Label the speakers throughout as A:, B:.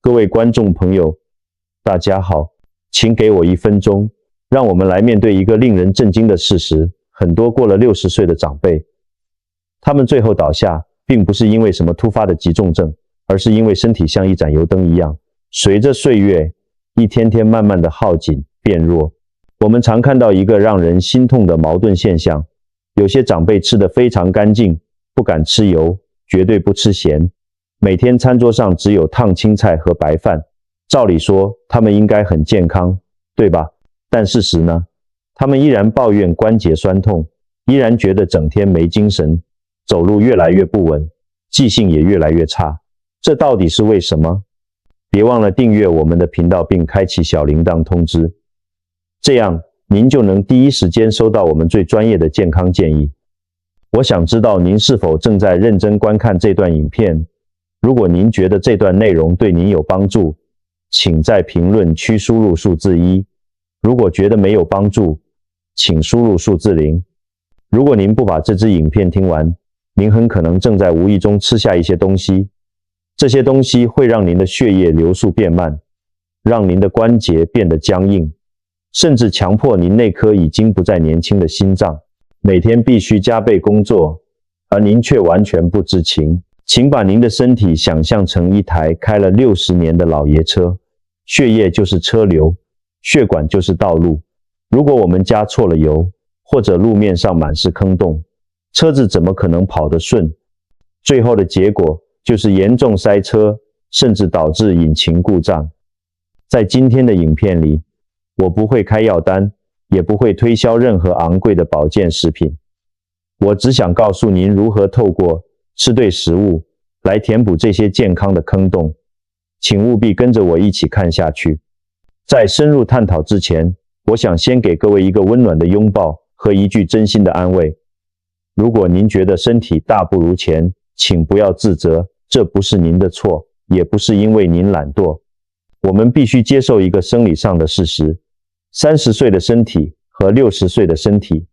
A: 各位观众朋友，大家好，请给我1分钟，让我们来面对一个令人震惊的事实：很多过了60岁的长辈，他们最后倒下，并不是因为什么突发的急重症，而是因为身体像一盏油灯一样，随着岁月一天天慢慢的耗尽变弱。我们常看到一个让人心痛的矛盾现象：有些长辈吃得非常干净，不敢吃油，绝对不吃咸，每天餐桌上只有烫青菜和白饭，照理说他们应该很健康，对吧？但事实呢？他们依然抱怨关节酸痛，依然觉得整天没精神，走路越来越不稳，记性也越来越差。这到底是为什么？别忘了订阅我们的频道并开启小铃铛通知，这样您就能第一时间收到我们最专业的健康建议。我想知道您是否正在认真观看这段影片。如果您觉得这段内容对您有帮助，请在评论区输入数字1。如果觉得没有帮助，请输入数字0。如果您不把这支影片听完，您很可能正在无意中吃下一些东西，这些东西会让您的血液流速变慢，让您的关节变得僵硬，甚至强迫您那颗已经不再年轻的心脏每天必须加倍工作，而您却完全不知情。请把您的身体想象成一台开了60年的老爷车，血液就是车流，血管就是道路。如果我们加错了油，或者路面上满是坑洞，车子怎么可能跑得顺？最后的结果就是严重塞车，甚至导致引擎故障。在今天的影片里，我不会开药单，也不会推销任何昂贵的保健食品，我只想告诉您如何透过吃对食物来填补这些健康的坑洞。请务必跟着我一起看下去。在深入探讨之前，我想先给各位一个温暖的拥抱和一句真心的安慰。如果您觉得身体大不如前，请不要自责，这不是您的错，也不是因为您懒惰。我们必须接受一个生理上的事实：30岁的身体和60岁的身体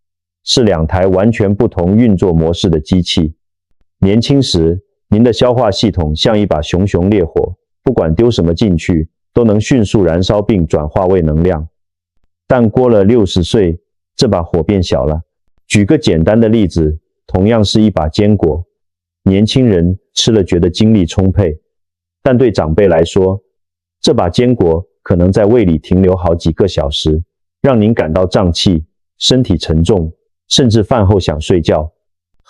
A: 是2台完全不同运作模式的机器。年轻时，您的消化系统像一把熊熊烈火，不管丢什么进去，都能迅速燃烧并转化为能量。但过了60岁，这把火变小了。举个简单的例子，同样是一把坚果，年轻人吃了觉得精力充沛，但对长辈来说，这把坚果可能在胃里停留好几个小时，让您感到胀气，身体沉重，甚至饭后想睡觉。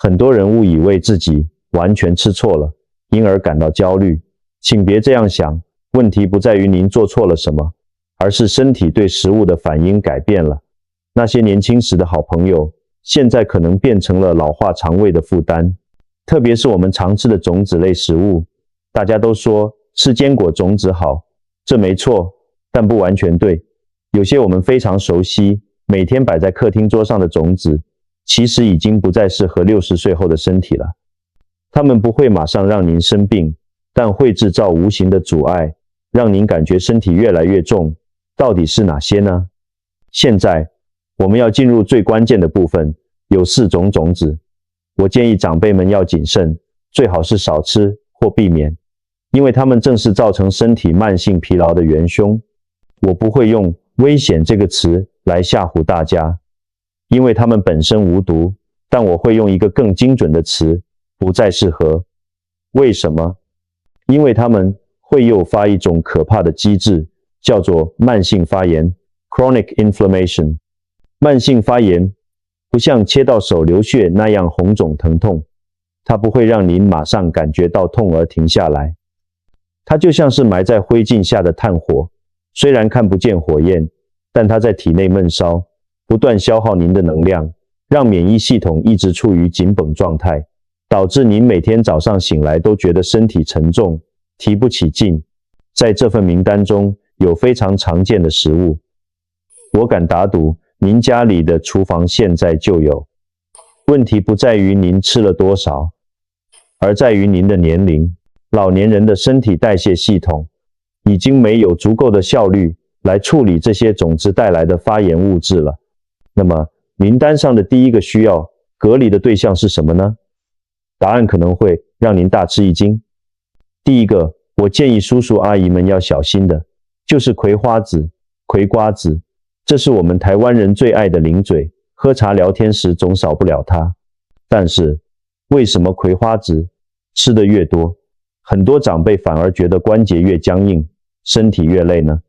A: 很多人误以为自己完全吃错了，因而感到焦虑。请别这样想，问题不在于您做错了什么，而是身体对食物的反应改变了。那些年轻时的好朋友，现在可能变成了老化肠胃的负担。特别是我们常吃的种子类食物，大家都说吃坚果种子好，这没错，但不完全对。有些我们非常熟悉，每天摆在客厅桌上的种子，其实已经不再适合60岁后的身体了。它们不会马上让您生病，但会制造无形的阻碍，让您感觉身体越来越重。到底是哪些呢？现在我们要进入最关键的部分，有4种种子。我建议长辈们要谨慎，最好是少吃或避免，因为它们正是造成身体慢性疲劳的元凶。我不会用危险这个词来吓唬大家，因为它们本身无毒，但我会用一个更精准的词，不再适合。为什么？因为它们会诱发一种可怕的机制，叫做慢性发炎 （chronic inflammation）。慢性发炎不像切到手流血那样红肿疼痛，它不会让您马上感觉到痛而停下来。它就像是埋在灰烬下的炭火，虽然看不见火焰，但它在体内闷烧，不断消耗您的能量，让免疫系统一直处于紧绷状态，导致您每天早上醒来都觉得身体沉重，提不起劲。在这份名单中有非常常见的食物，我敢打赌您家里的厨房现在就有。问题不在于您吃了多少，而在于您的年龄。老年人的身体代谢系统已经没有足够的效率来处理这些种子带来的发炎物质了。那么名单上的第一个需要隔离的对象是什么呢？答案可能会让您大吃一惊。第一个，我建议叔叔阿姨们要小心的，就是葵花籽、葵瓜子，这是我们台湾人最爱的零嘴，喝茶聊天时总少不了它。但是，为什么葵花籽吃得越多，很多长辈反而觉得关节越僵硬，身体越累呢？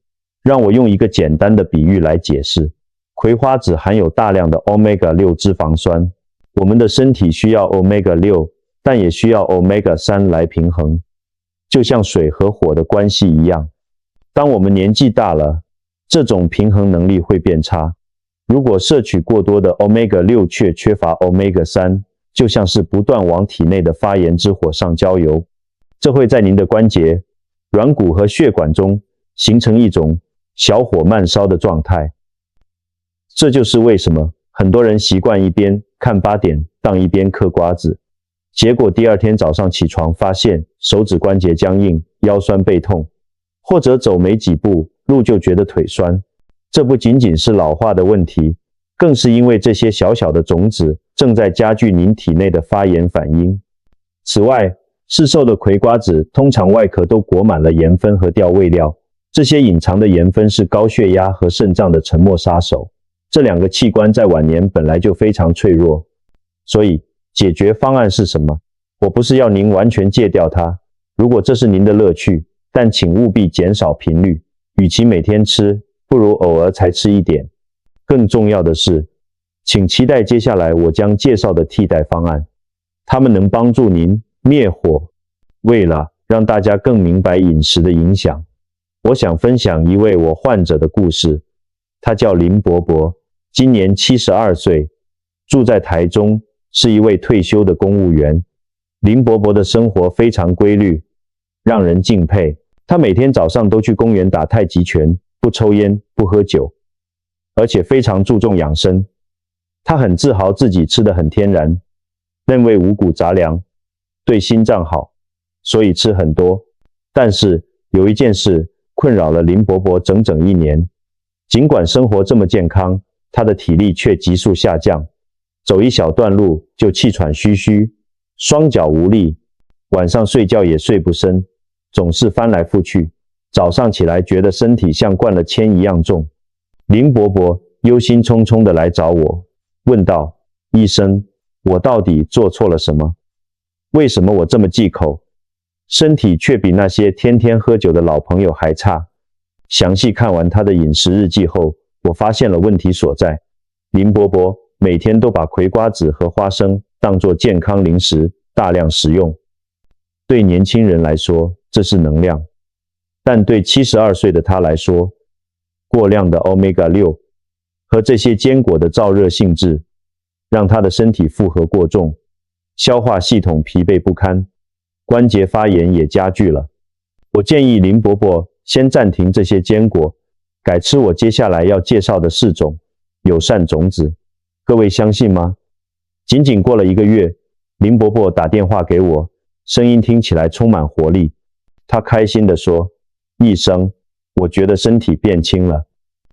A: 让我用一个简单的比喻来解释。葵花籽含有大量的 Omega-6 脂肪酸，我们的身体需要 Omega-6，但也需要 Omega-3 来平衡，就像水和火的关系一样。当我们年纪大了，这种平衡能力会变差。如果摄取过多的 Omega-6 却缺乏 Omega-3，就像是不断往体内的发炎之火上浇油，这会在您的关节、软骨和血管中形成一种小火慢烧的状态。这就是为什么很多人习惯一边看8点档一边嗑瓜子，结果第二天早上起床发现手指关节僵硬、腰酸背痛，或者走没几步路就觉得腿酸。这不仅仅是老化的问题，更是因为这些小小的种子正在加剧您体内的发炎反应。此外，市售的葵瓜子通常外壳都裹满了盐分和调味料，这些隐藏的盐分是高血压和肾脏的沉默杀手。这两个器官在晚年本来就非常脆弱，所以解决方案是什么？我不是要您完全戒掉它，如果这是您的乐趣，但请务必减少频率，与其每天吃，不如偶尔才吃一点。更重要的是，请期待接下来我将介绍的替代方案，它们能帮助您灭火。为了让大家更明白饮食的影响，我想分享一位我患者的故事。他叫林伯伯，今年72岁，住在台中，是一位退休的公务员。林伯伯的生活非常规律，让人敬佩。他每天早上都去公园打太极拳，不抽烟，不喝酒，而且非常注重养生。他很自豪自己吃得很天然，认为五谷杂粮对心脏好，所以吃很多。但是有一件事困扰了林伯伯整整1年。尽管生活这么健康，他的体力却急速下降，走一小段路就气喘吁吁，双脚无力，晚上睡觉也睡不深，总是翻来覆去，早上起来觉得身体像灌了铅一样重。林伯伯忧心忡忡地来找我，问道：医生，我到底做错了什么？为什么我这么忌口，身体却比那些天天喝酒的老朋友还差？详细看完他的饮食日记后，我发现了问题所在。林伯伯每天都把葵瓜子和花生当作健康零食大量食用。对年轻人来说，这是能量，但对72岁的他来说，过量的 Omega-6 和这些坚果的燥热性质，让他的身体负荷过重，消化系统疲惫不堪，关节发炎也加剧了。我建议林伯伯先暂停这些坚果，改吃我接下来要介绍的4种友善种子。各位相信吗？仅仅过了1个月，林伯伯打电话给我，声音听起来充满活力。他开心地说：医生，我觉得身体变轻了，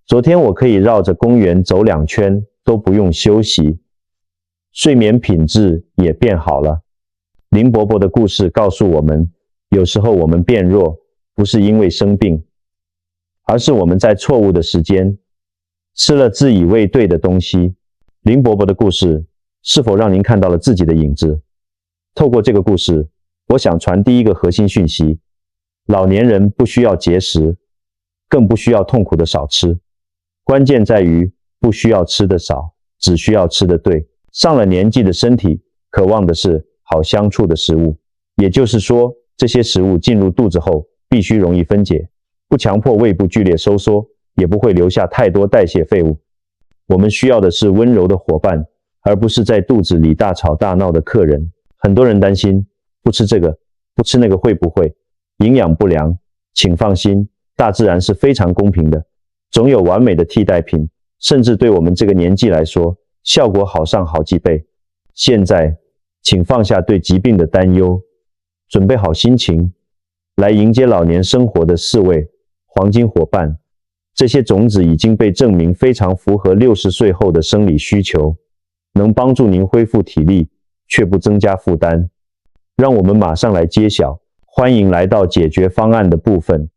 A: 昨天我可以绕着公园走2圈都不用休息，睡眠品质也变好了。林伯伯的故事告诉我们，有时候我们变弱不是因为生病，而是我们在错误的时间吃了自以为对的东西。林伯伯的故事是否让您看到了自己的影子？透过这个故事，我想传递一个核心讯息：老年人不需要节食，更不需要痛苦的少吃，关键在于不需要吃的少，只需要吃的对。上了年纪的身体渴望的是好相处的食物，也就是说，这些食物进入肚子后必须容易分解，不强迫胃部剧烈收缩，也不会留下太多代谢废物。我们需要的是温柔的伙伴，而不是在肚子里大吵大闹的客人。很多人担心不吃这个不吃那个会不会营养不良，请放心，大自然是非常公平的，总有完美的替代品，甚至对我们这个年纪来说，效果好上好几倍。现在请放下对疾病的担忧，准备好心情来迎接老年生活的4位黄金伙伴。这些种子已经被证明非常符合60岁后的生理需求，能帮助您恢复体力，却不增加负担。让我们马上来揭晓欢迎来到解决方案的部分，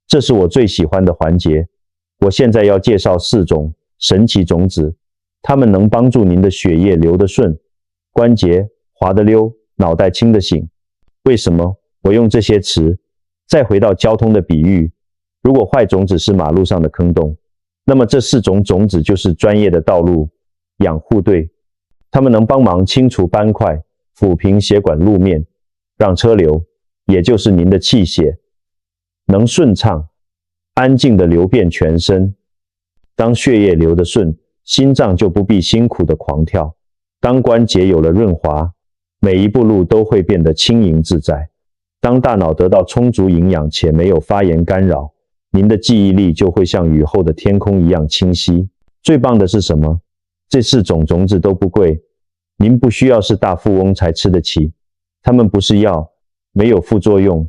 A: 这是我最喜欢的环节。我现在要介绍4种神奇种子，它们能帮助您的血液流得顺，关节滑得溜，脑袋清得醒。为什么我用这些词？再回到交通的比喻，如果坏种子是马路上的坑洞，那么这4种种子就是专业的道路养护队，它们能帮忙清除斑块，抚平血管路面，让车流，也就是您的气血，能顺畅、安静地流遍全身。当血液流得顺，心脏就不必辛苦地狂跳；当关节有了润滑，每一步路都会变得轻盈自在；当大脑得到充足营养且没有发炎干扰，您的记忆力就会像雨后的天空一样清晰。最棒的是什么？这4种种子都不贵，您不需要是大富翁才吃得起。它们不是药，没有副作用，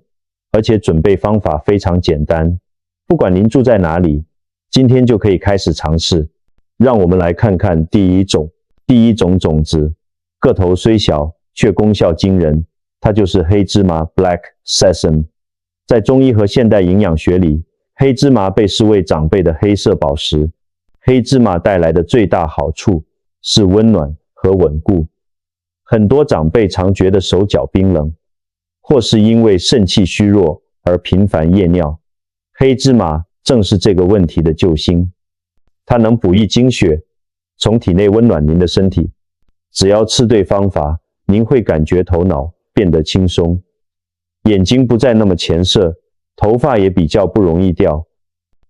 A: 而且准备方法非常简单。不管您住在哪里，今天就可以开始尝试。让我们来看看第一种种子，个头虽小，却功效惊人，它就是黑芝麻 （Black Sesame）。在中医和现代营养学里，黑芝麻被视为长辈的黑色宝石。黑芝麻带来的最大好处是温暖和稳固。很多长辈常觉得手脚冰冷，或是因为肾气虚弱而频繁夜尿。黑芝麻正是这个问题的救星，它能补益精血，从体内温暖您的身体。只要吃对方法，您会感觉头脑变得轻松，眼睛不再那么前色，头发也比较不容易掉。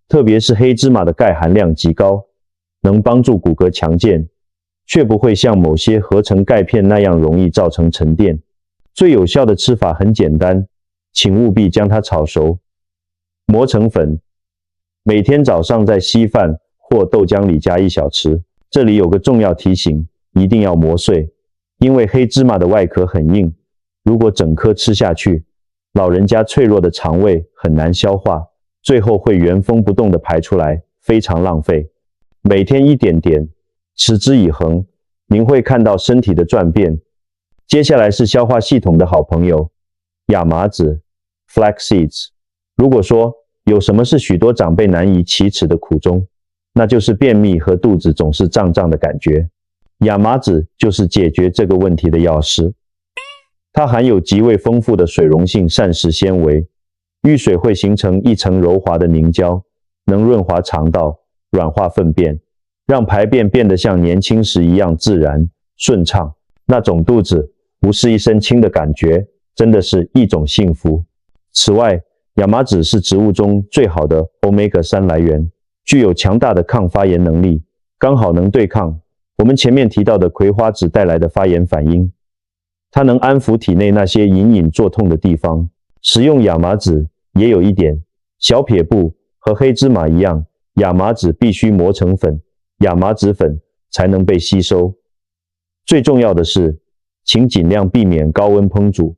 A: 特别是黑芝麻的钙含量极高，能帮助骨骼强健，却不会像某些合成钙片那样容易造成沉淀。最有效的吃法很简单，请务必将它炒熟，磨成粉，每天早上在稀饭或豆浆里加1小匙。这里有个重要提醒，一定要磨碎，因为黑芝麻的外壳很硬，如果整颗吃下去，老人家脆弱的肠胃很难消化，最后会原封不动地排出来，非常浪费。每天一点点，持之以恒，您会看到身体的转变。接下来是消化系统的好朋友，亚麻籽 （Flax Seeds）。如果说有什么是许多长辈难以启齿的苦衷，那就是便秘和肚子总是胀胀的感觉。亚麻籽就是解决这个问题的钥匙。它含有极为丰富的水溶性膳食纤维，遇水会形成一层柔滑的凝胶，能润滑肠道，软化粪便，让排便变得像年轻时一样自然顺畅。那种肚子不是一身轻的感觉，真的是一种幸福。此外，亚麻籽是植物中最好的 Omega-3 来源，具有强大的抗发炎能力，刚好能对抗我们前面提到的葵花籽带来的发炎反应。它能安抚体内那些隐隐作痛的地方。食用亚麻籽也有一点小撇步，和黑芝麻一样，亚麻籽必须磨成粉，亚麻籽粉才能被吸收。最重要的是，请尽量避免高温烹煮。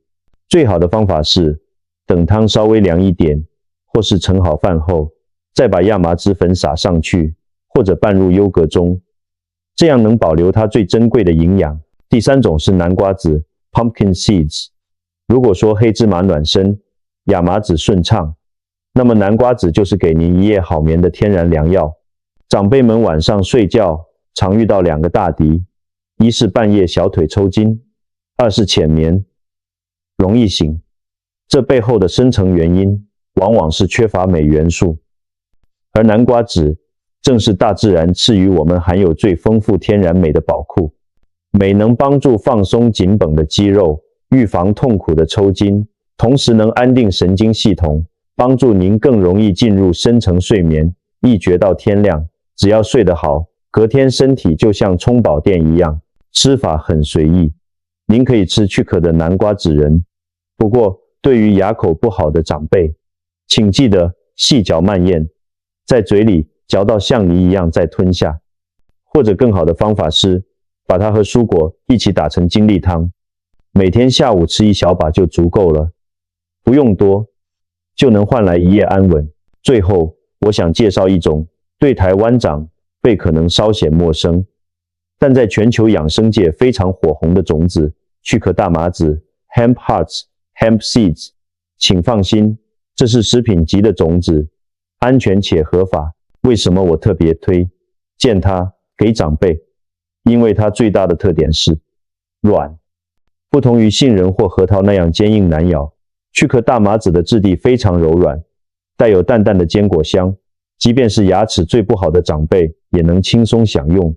A: 最好的方法是等汤稍微凉一点，或是盛好饭后，再把亚麻籽粉撒上去，或者拌入优格中，这样能保留它最珍贵的营养。第3种是南瓜籽 （Pumpkin Seeds）。如果说黑芝麻暖身，亚麻籽顺畅，那么南瓜籽就是给您一夜好眠的天然良药。长辈们晚上睡觉常遇到2个大敌，一是半夜小腿抽筋，二是浅眠，容易醒。这背后的深层原因往往是缺乏镁元素，而南瓜籽正是大自然赐予我们含有最丰富天然镁的宝库。镁能帮助放松紧绷的肌肉，预防痛苦的抽筋，同时能安定神经系统，帮助您更容易进入深层睡眠，一觉到天亮。只要睡得好，隔天身体就像充饱电一样。吃法很随意，您可以吃去壳的南瓜籽仁，不过对于牙口不好的长辈，请记得细嚼慢咽，在嘴里嚼到像泥一样再吞下。或者更好的方法是把它和蔬果一起打成精力汤，每天下午吃1小把就足够了，不用多，就能换来一夜安稳。最后，我想介绍一种对台湾长辈可能稍显陌生，但在全球养生界非常火红的种子——去壳大麻籽 （Hemp Hearts, Hemp Seeds）。请放心，这是食品级的种子，安全且合法。为什么我特别推荐它给长辈？因为它最大的特点是软，不同于杏仁或核桃那样坚硬难咬，去壳大麻籽的质地非常柔软，带有淡淡的坚果香，即便是牙齿最不好的长辈也能轻松享用。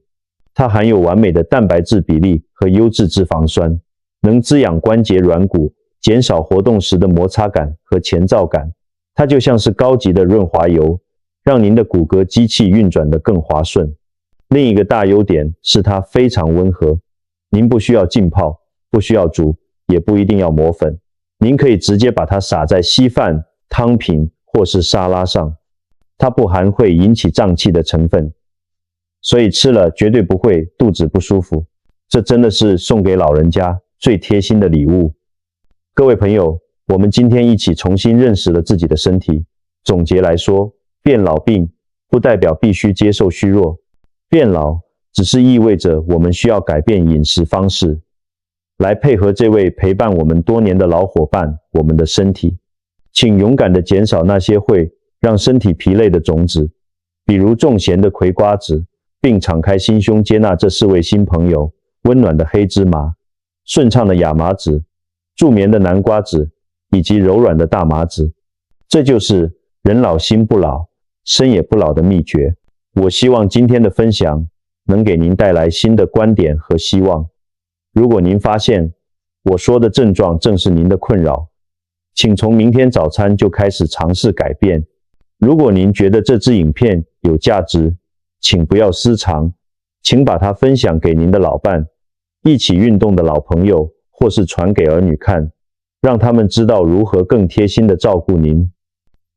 A: 它含有完美的蛋白质比例和优质脂肪酸，能滋养关节软骨，减少活动时的摩擦感和前躁感。它就像是高级的润滑油，让您的骨骼机器运转得更滑顺。另一个大优点是它非常温和，您不需要浸泡，不需要煮，也不一定要磨粉，您可以直接把它撒在稀饭、汤品或是沙拉上。它不含会引起胀气的成分，所以吃了绝对不会肚子不舒服。这真的是送给老人家最贴心的礼物。各位朋友，我们今天一起重新认识了自己的身体。总结来说，变老病不代表必须接受虚弱，变老只是意味着我们需要改变饮食方式，来配合这位陪伴我们多年的老伙伴，我们的身体。请勇敢地减少那些会让身体疲累的种子，比如重咸的葵瓜子，并敞开心胸接纳这4位新朋友：温暖的黑芝麻、顺畅的亚麻籽、助眠的南瓜籽以及柔软的大麻籽。这就是人老心不老，身也不老的秘诀。我希望今天的分享能给您带来新的观点和希望。如果您发现我说的症状正是您的困扰，请从明天早餐就开始尝试改变。如果您觉得这支影片有价值，请不要私藏，请把它分享给您的老伴、一起运动的老朋友，或是传给儿女看，让他们知道如何更贴心地照顾您。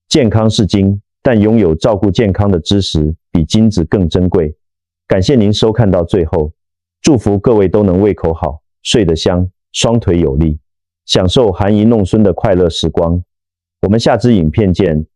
A: 健康是金，但拥有照顾健康的知识比金子更珍贵。感谢您收看到最后，祝福各位都能胃口好，睡得香，双腿有力，享受含饴弄孙的快乐时光。我们下支影片见。